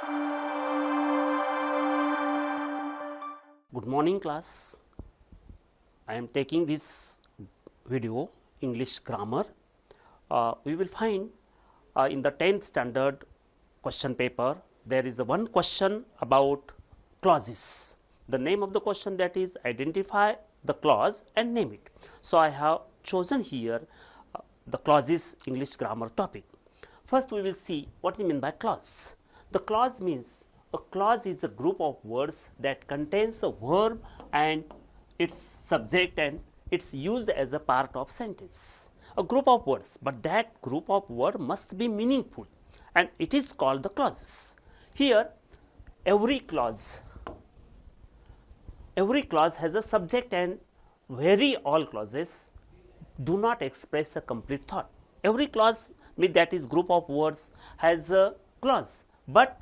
Good morning class. I am taking this video English grammar. We will find in the 10th standard question paper there is one question about clauses. The name of the question, that is identify the clause and name it. So, I have chosen here the clauses English grammar topic. First we will see what we mean by clause. The clause means, a clause is a group of words that contains a verb and its subject, and it's used as a part of sentence. A group of words, but that group of words must be meaningful, and it is called the clauses. Here every clause has a subject, and very all clauses do not express a complete thought. Every clause, that is group of words, has a clause, but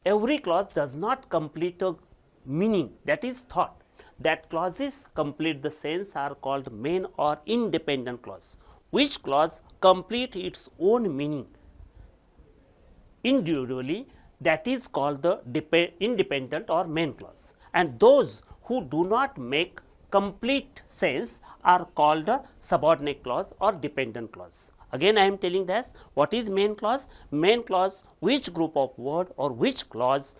every clause does not complete a meaning, that is thought. That clauses complete the sense are called main or independent clause. Which clause complete its own meaning individually, that is called the independent or main clause, and those who do not make complete sense are called a subordinate clause or dependent clause. Again I am telling this, what is main clause? Main clause, which group of word or which clause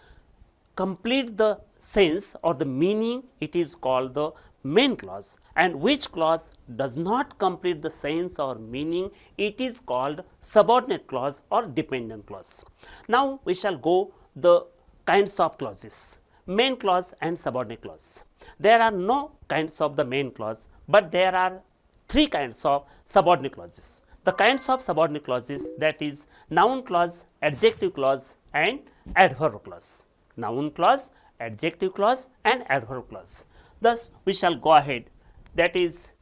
complete the sense or the meaning, it is called the main clause, and which clause does not complete the sense or meaning, it is called subordinate clause or dependent clause. Now we shall go the kinds of clauses, main clause and subordinate clause. There are no kinds of the main clause, but there are three kinds of subordinate clauses. The kinds of subordinate clauses, that is noun clause, adjective clause and adverb clause. Noun clause, adjective clause and adverb clause. Thus we shall go ahead, that is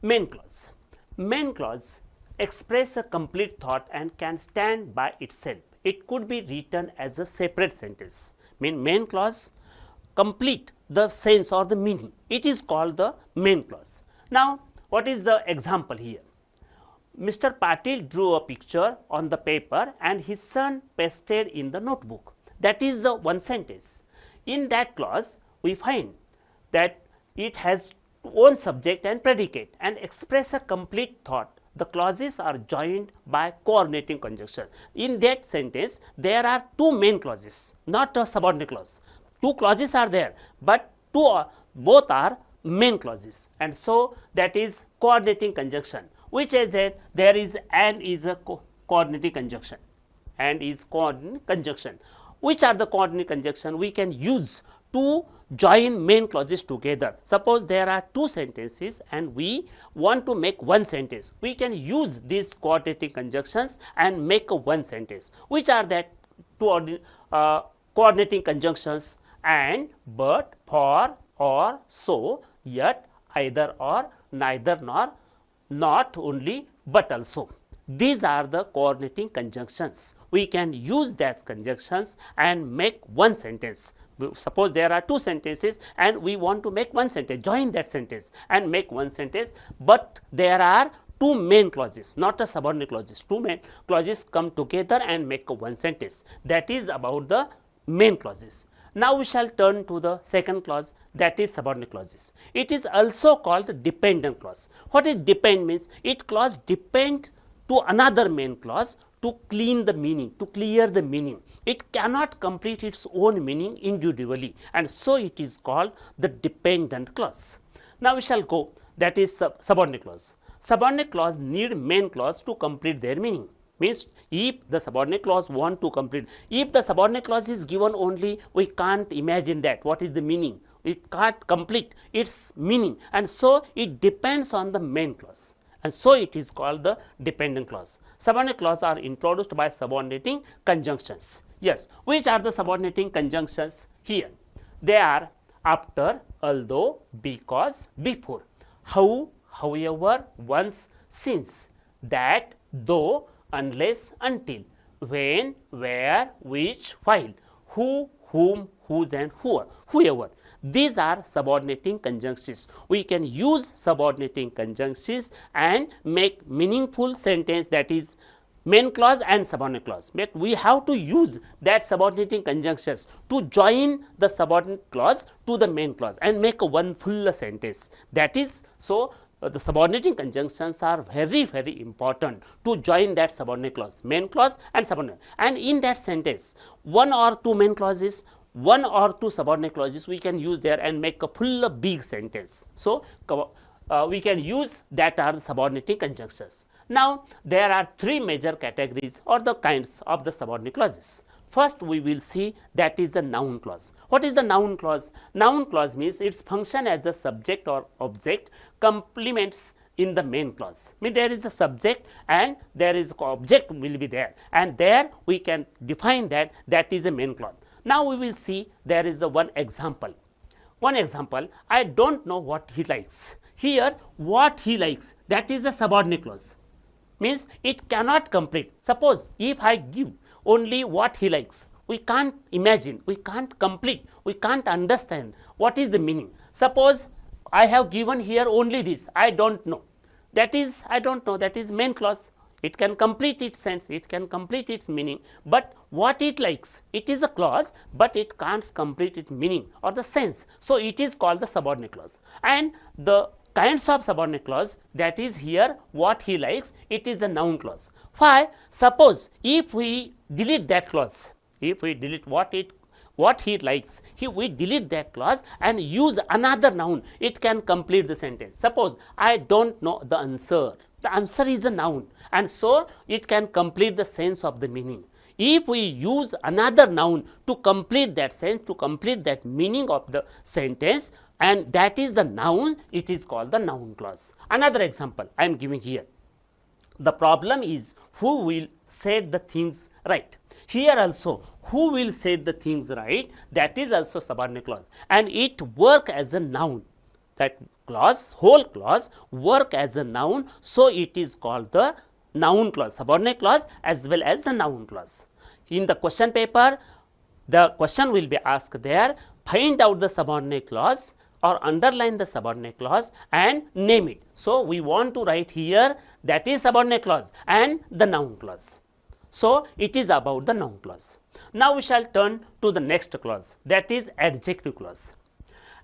main clause. Main clause express a complete thought and can stand by itself. It could be written as a separate sentence. Main clause complete the sense or the meaning, it is called the main clause. Now what is the example here? Mr. Patil drew a picture on the paper and his son pasted in the notebook. That is the one sentence. In that clause we find that it has own subject and predicate and express a complete thought. The clauses are joined by coordinating conjunction. In that sentence there are two main clauses, not a subordinate clause. Two clauses are there, but both are main clauses, and so that is coordinating conjunction, which is that there is and is a coordinating conjunction, and is coordinating conjunction. Which are the coordinating conjunction we can use to join main clauses together? Suppose there are two sentences and we want to make one sentence, we can use these coordinating conjunctions and make a one sentence. Which are that two coordinating conjunctions? And, but, for, or, so, yet, either or, neither nor, not only but also. These are the coordinating conjunctions. We can use those conjunctions and make one sentence. Suppose there are two sentences and we want to make one sentence, join that sentence and make one sentence, but there are two main clauses, not a subordinate clauses. Two main clauses come together and make a one sentence. That is about the main clauses. Now we shall turn to the second clause, that is subordinate clauses. It is also called dependent clause. What is depend means? It clause depend to another main clause to clean the meaning, to clear the meaning. It cannot complete its own meaning individually, and so it is called the dependent clause. Now we shall go, that is subordinate clause. Subordinate clause need main clause to complete their meaning. Means if the subordinate clause want to complete, if the subordinate clause is given only, we can't imagine that what is the meaning, it can't complete its meaning, and so it depends on the main clause, and so it is called the dependent clause. Subordinate clause are introduced by subordinating conjunctions. Yes, which are the subordinating conjunctions here? They are after, although, because, before, how, however, once, since, that, though, unless, until, when, where, which, while, who, whom, whose and whoever. These are subordinating conjunctions. We can use subordinating conjunctions and make meaningful sentence, that is main clause and subordinate clause. But we have to use that subordinating conjunctions to join the subordinate clause to the main clause and make one full sentence. That is, so the subordinating conjunctions are very, very important to join that subordinate clause, main clause and subordinate. And in that sentence, one or two main clauses, one or two subordinate clauses we can use there and make a full big sentence. So we can use that are the subordinating conjunctions. Now there are three major categories or the kinds of the subordinate clauses. First we will see that is the noun clause. What is the noun clause? Noun clause means its function as a subject or object complements in the main clause. Mean there is a subject and there is object will be there, and there we can define that is a main clause. Now we will see there is a one example. One example, I don't know what he likes. Here what he likes, that is a subordinate clause. Means it cannot complete. Suppose if I give only what he likes, we can't imagine, we can't complete, we can't understand what is the meaning. Suppose I have given here only this, I don't know. That is, I don't know, that is main clause. It can complete its sense, it can complete its meaning, but what it likes, it is a clause, but it can't complete its meaning or the sense. So it is called the subordinate clause. And the kinds of subordinate clause, that is here what he likes, it is a noun clause. Why? Suppose if we delete that clause, if we delete what he likes, we delete that clause and use another noun, it can complete the sentence. Suppose I don't know the answer. The answer is a noun, and so it can complete the sense of the meaning. If we use another noun to complete that sense, to complete that meaning of the sentence, and that is the noun, it is called the noun clause. Another example I am giving here. The problem is who will set the things right. Here also who will set the things right, that is also subordinate clause, and it work as a noun. That clause, whole clause work as a noun, so it is called the noun clause, subordinate clause as well as the noun clause. In the question paper, the question will be asked there, find out the subordinate clause or underline the subordinate clause and name it. So we want to write here that is subordinate clause and the noun clause. So it is about the noun clause. Now we shall turn to the next clause, that is adjective clause.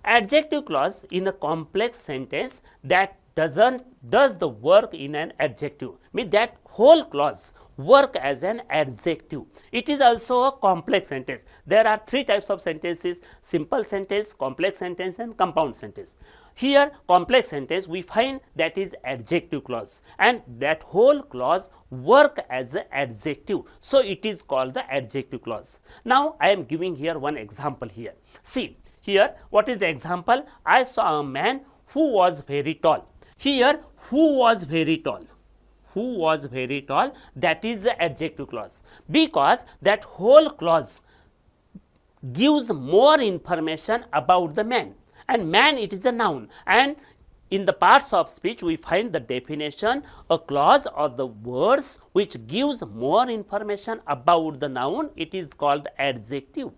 Adjective clause in a complex sentence that does the work in an adjective, means that whole clause work as an adjective. It is also a complex sentence. There are three types of sentences: simple sentence, complex sentence and compound sentence. Here complex sentence we find that is adjective clause, and that whole clause work as an adjective, so it is called the adjective clause. Now I am giving here one example here. See here, what is the example? I saw a man who was very tall. Here who was very tall, who was very tall, that is the adjective clause, because that whole clause gives more information about the man, and man it is a noun, and in the parts of speech we find the definition, a clause or the words which gives more information about the noun, it is called adjective.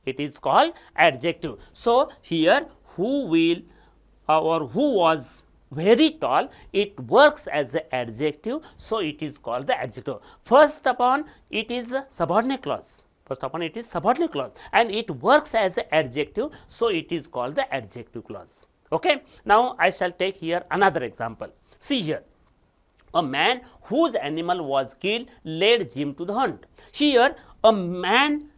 It is called adjective. So here who will or who was very tall, it works as an adjective, so it is called the adjective. First upon it is a subordinate clause. First upon it is subordinate clause and it works as an adjective, so it is called the adjective clause. Okay. Now I shall take here another example. See here, a man whose animal was killed led Jim to the hunt. Here a man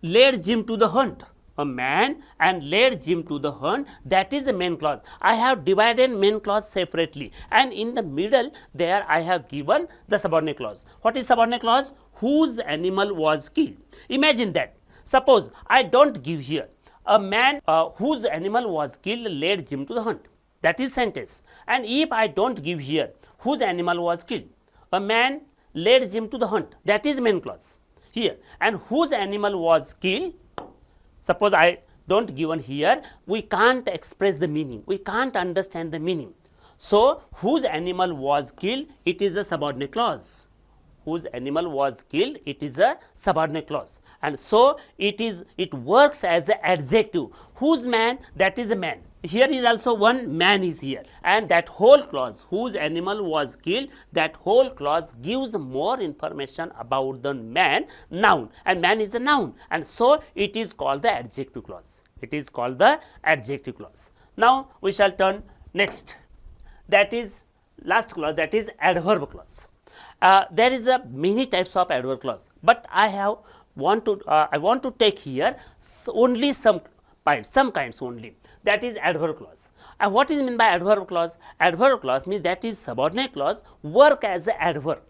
led Jim to the hunt. A man and led Jim to the hunt, that is the main clause. I have divided main clause separately, and in the middle there I have given the subordinate clause. What is subordinate clause? Whose animal was killed. Imagine that. Suppose I don't give here, a man whose animal was killed led Jim to the hunt. That is sentence. And if I don't give here, whose animal was killed, a man led Jim to the hunt, that is main clause here, and whose animal was killed. Suppose I don't given here, we can't express the meaning, we can't understand the meaning. So whose animal was killed, it is a subordinate clause. Whose animal was killed, it is a subordinate clause, and so it works as an adjective. Whose man, that is a man, here is also one man is here, and that whole clause, whose animal was killed, that whole clause gives more information about the man, noun, and man is a noun, and so it is called the adjective clause. It is called the adjective clause. Now we shall turn next, that is last clause, that is adverb clause. There is a many types of adverb clause, but I want to take here only some kinds only, that is adverb clause. And what is meant by adverb clause? Adverb clause means that is subordinate clause work as a adverb.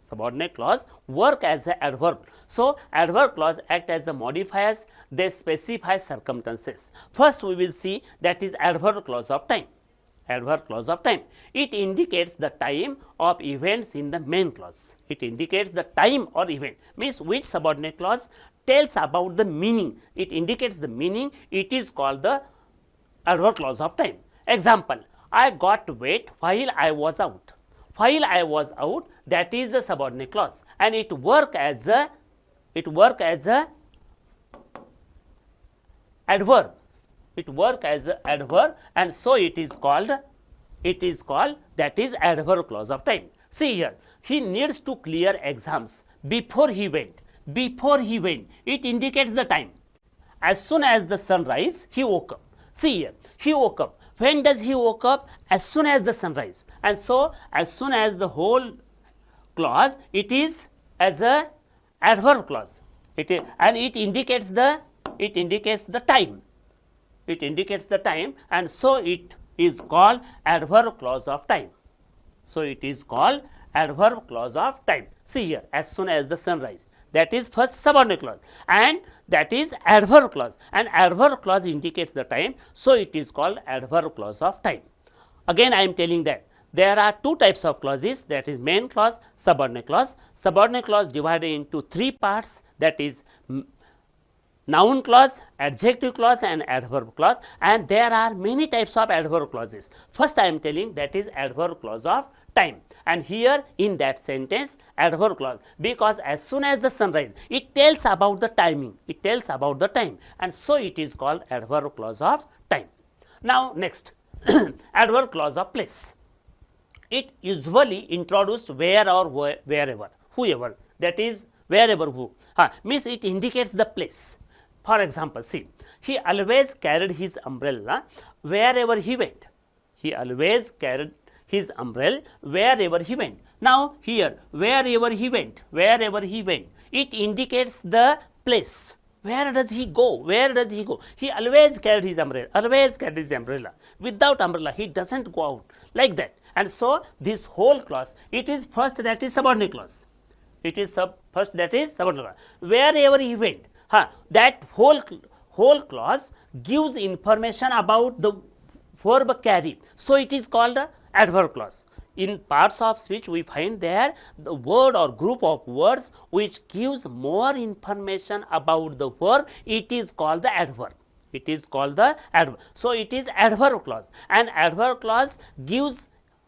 Subordinate clause work as a adverb. So adverb clause act as a modifiers, they specify circumstances. First we will see that is adverb clause of time. Adverb clause of time. It indicates the time of events in the main clause. It indicates the time or event, means which subordinate clause tells about the meaning. It indicates the meaning. It is called the adverb clause of time. Example, I got wet while I was out. While I was out, that is a subordinate clause, and it work as a adverb. It work as a adverb, and so it is called that is adverb clause of time. See here, he needs to clear exams before he went. Before he went, it indicates the time. As soon as the sun rise, he woke up. See here, he woke up. When does he woke up? As soon as the sun rise. And so as soon as the whole clause, it is as a adverb clause. It is, and it indicates the time. It indicates the time, and so it is called adverb clause of time. So it is called adverb clause of time. See here, as soon as the sun rise, that is first subordinate clause, and that is adverb clause, and adverb clause indicates the time, so it is called adverb clause of time. Again I am telling that there are two types of clauses, that is main clause, subordinate clause. Subordinate clause divided into three parts, that is noun clause, adjective clause, and adverb clause, and there are many types of adverb clauses. First I am telling that is adverb clause of time, and here in that sentence adverb clause, because as soon as the sun rises, it tells about the timing, it tells about the time, and so it is called adverb clause of time. Now next adverb clause of place. It usually introduced where or wherever, whoever, that is wherever who, means it indicates the place. For example, see, he always carried his umbrella wherever he went. He always carried his umbrella wherever he went. Now here, wherever he went, it indicates the place. Where does he go? Where does he go? He always carried his umbrella. Without umbrella, he doesn't go out, like that. And so this whole clause, it is first, that is subordinate clause. It is first, that is subordinate clause. Wherever he went, that whole clause gives information about the verb carry. So it is called the adverb clause. In parts of speech we find there the word or group of words which gives more information about the verb, it is called the adverb. It is called the adverb. So it is adverb clause, and adverb clause gives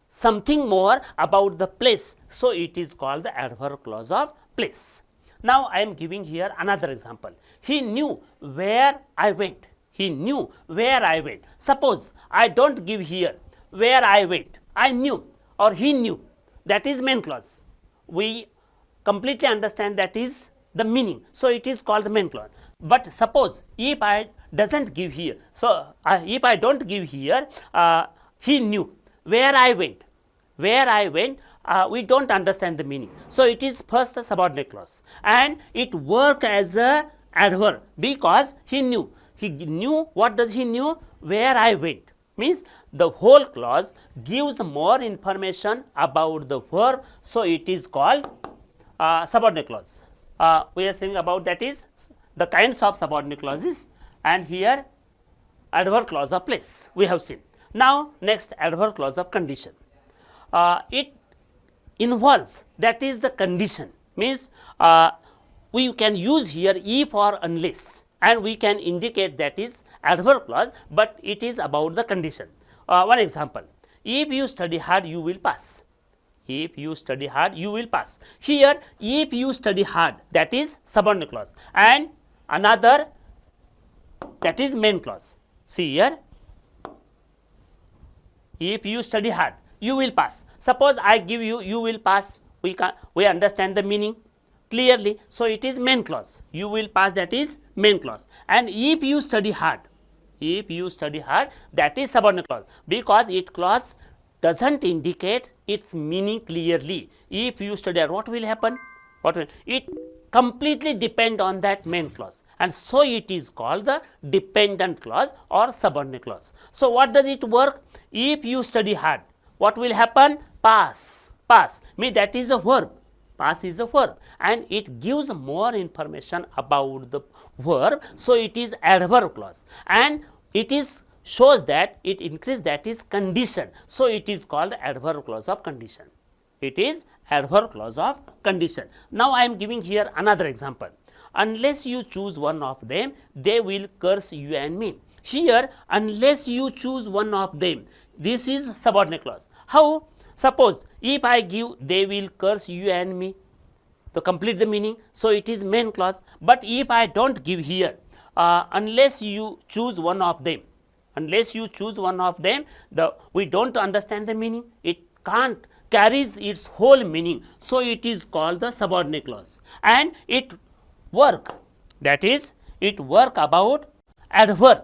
something more about the place. So it is called the adverb clause of place. Now I am giving here another example. He knew where I went. He knew where I went. Suppose I don't give here where I went. I knew or he knew. That is main clause. We completely understand that is the meaning. So it is called the main clause. But suppose if I doesn't give here. So if I don't give here, he knew where I went. Where I went, we don't understand the meaning. So it is first a subordinate clause, and it work as a adverb because he knew. He knew, what does he knew? Where I went. Means the whole clause gives more information about the verb, so it is called subordinate clause. We are saying about that is the kinds of subordinate clauses, and here adverb clause of place we have seen. Now next adverb clause of condition. It involves, that is the condition, means we can use here if or unless, and we can indicate that is adverb clause, but it is about the condition. One example, if you study hard you will pass. If you study hard you will pass. Here if you study hard, that is subordinate clause, and another, that is main clause. See here, If you study hard, you will pass. Suppose I give you, you will pass. We understand the meaning clearly. So it is main clause. You will pass, that is main clause. And if you study hard, that is subordinate clause, because it clause doesn't indicate its meaning clearly. If you study hard, what will happen? It completely depend on that main clause, and so it is called the dependent clause or subordinate clause. So what does it work? If you study hard, what will happen? Pass. Mean that is a verb. Pass is a verb, and it gives more information about the verb, so it is adverb clause, and it is shows that it increase, that is condition, so it is called adverb clause of condition. It is adverb clause of condition. Now I am giving here another example. Unless you choose one of them, they will curse you and me. Here, unless you choose one of them, this is subordinate clause. How? Suppose if I give, they will curse you and me, to complete the meaning, so it is main clause. But if I don't give here, unless you choose one of them, we don't understand the meaning, it can't carries its whole meaning, so it is called the subordinate clause, and it work, that is it work about adverb.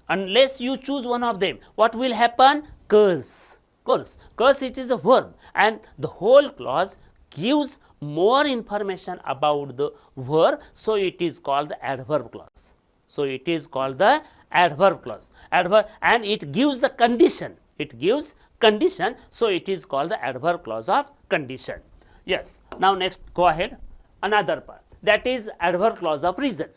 Unless you choose one of them, what will happen? Curse. It is a verb, and the whole clause gives more information about the verb, so it is called the adverb clause. Adverb, and it gives the condition. So it is called the adverb clause of condition. Yes. Now next, go ahead. Another part, that is adverb clause of reason.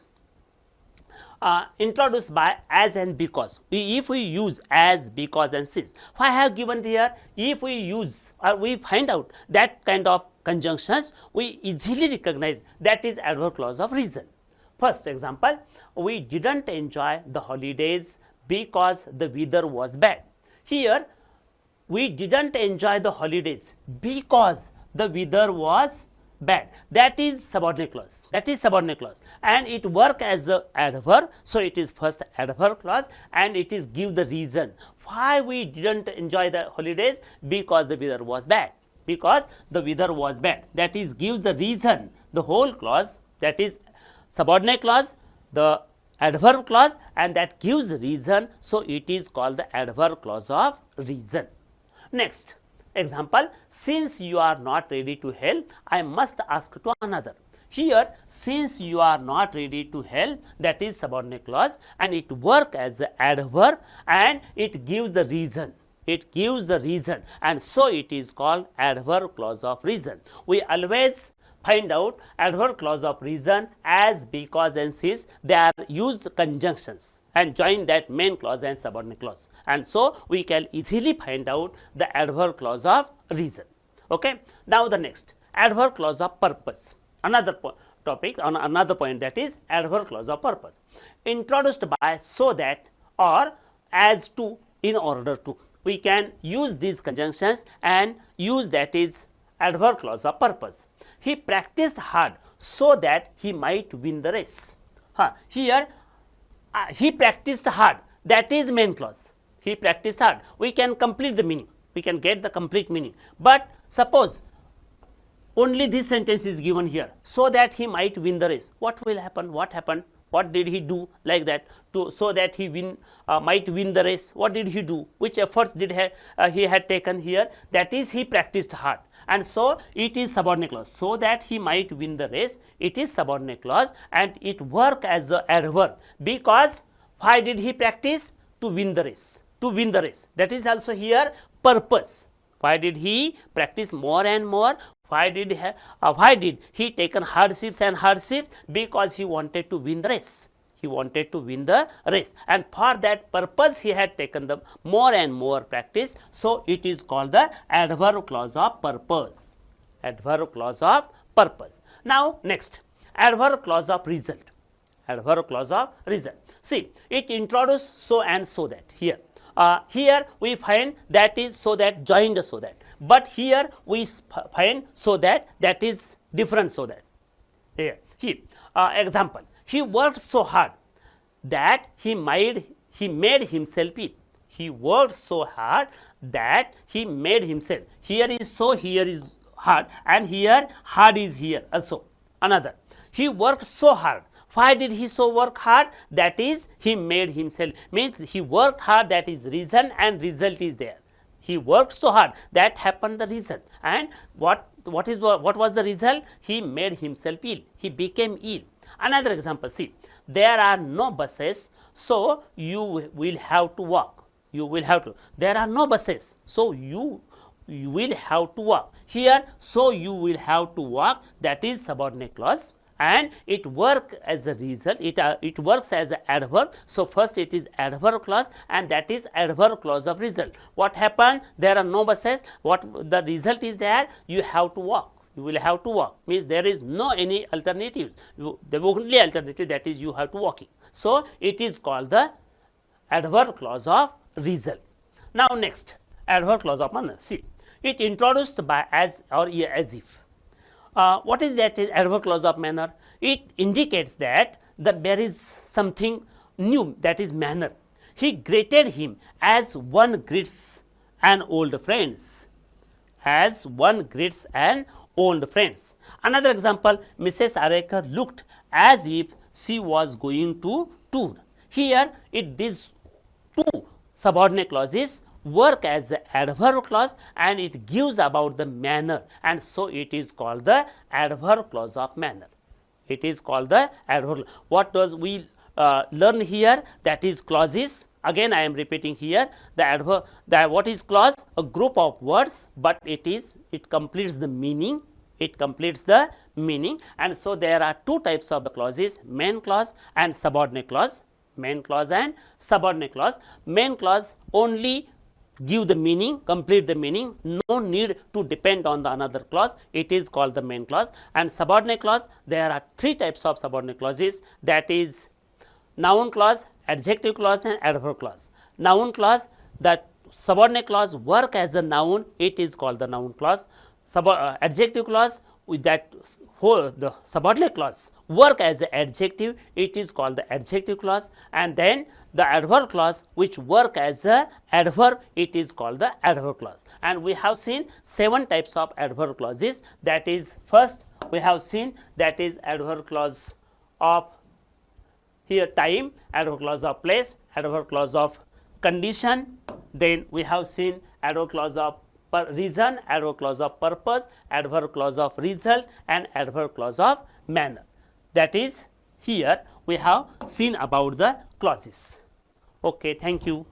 Introduced by as and because. If we use as, because and since, I have given here, if we use or we find out that kind of conjunctions, we easily recognize that is adverb clause of reason. First example, we didn't enjoy the holidays because the weather was bad. Here, we didn't enjoy the holidays because the weather was bad. That is subordinate clause. And it work as a adverb, so it is first adverb clause, and it is give the reason why we didn't enjoy the holidays, because the weather was bad. That is gives the reason. The whole clause, that is subordinate clause, the adverb clause, and that gives reason, so it is called the adverb clause of reason. Next example, since you are not ready to help, I must ask to another. Here, since you are not ready to help, that is subordinate clause, and it work as an adverb, and it gives the reason. And so it is called adverb clause of reason. We always find out adverb clause of reason as, because and since, they are used conjunctions and join that main clause and subordinate clause, and so we can easily find out the adverb clause of reason. Okay. Now the next, adverb clause of purpose. Another topic on another point, that is adverb clause of purpose. Introduced by, so that, or as to, in order to. We can use these conjunctions and use, that is adverb clause of purpose. He practiced hard so that he might win the race. Here, he practiced hard, that is main clause. He practiced hard. We can complete the meaning. We can get the complete meaning. But suppose only this sentence is given here, so that he might win the race. What will happen? What happened? What did he do like that to, so that he might win the race? What did he do? Which efforts did he had taken here? That is, he practiced hard, and so it is subordinate clause. So that he might win the race, it is subordinate clause, and it work as a adverb, because why did he practice? To win the race. That is also here purpose. Why did he practice more and more? Why did he taken hardships? Because he wanted to win the race. And for that purpose he had taken the more and more practice, so it is called the adverb clause of purpose. Now next, adverb clause of result. See, it introduced so and so that. Here we find that is so that joined so that, but here we find so that is different so that. Example, he worked so hard that he made himself eat. He worked so hard that he made himself. Here is so, here is hard, and here hard is here also. Another, he worked so hard. Why did he so work hard? That is, he made himself. Means he worked hard, that is reason, and result is there. He worked so hard, that happened the result. And what was the result? He made himself ill. He became ill. Another example, see, there are no buses, so you will have to walk. You will have to. There are no buses, so you will have to walk. Here, so you will have to walk, that is subordinate clause, and it works as a result. It works as an adverb. So first it is adverb clause, and that is adverb clause of result. What happened? There are no buses. What the result is there? You have to walk. You will have to walk, means there is no any alternative. The only alternative, that is you have to walking. So it is called the adverb clause of result. Now next, adverb clause of manner. See, it introduced by as or as if. What is that is adverb clause of manner? It indicates that there is something new, that is manner. He greeted him as one greets an old friends. As one greets an old friends. Another example, Mrs. Arekar looked as if she was going to tour. Here these two subordinate clauses work as an adverb clause, and it gives about the manner, and so it is called the adverb clause of manner. It is called the adverb. What does we learn here? That is clauses. Again I am repeating here, the adverb, what is clause? A group of words, but it completes the meaning. It completes the meaning, and so there are two types of the clauses: main clause and subordinate clause. Main clause and subordinate clause. Main clause only give the meaning, complete the meaning, no need to depend on the another clause. It is called the main clause. And subordinate clause, there are three types of subordinate clauses, that is noun clause, adjective clause, and adverb clause. Noun clause, the subordinate clause work as a noun, it is called the noun clause. Adjective clause, with that the subordinate clause work as an adjective, it is called the adjective clause. And then the adverb clause which work as a adverb, it is called the adverb clause. And we have seen 7 types of adverb clauses. That is, first we have seen, that is adverb clause of here time, adverb clause of place, adverb clause of condition. Then we have seen adverb clause of reason, adverb clause of purpose, adverb clause of result, and adverb clause of manner. That is, here we have seen about the clauses. Okay, thank you.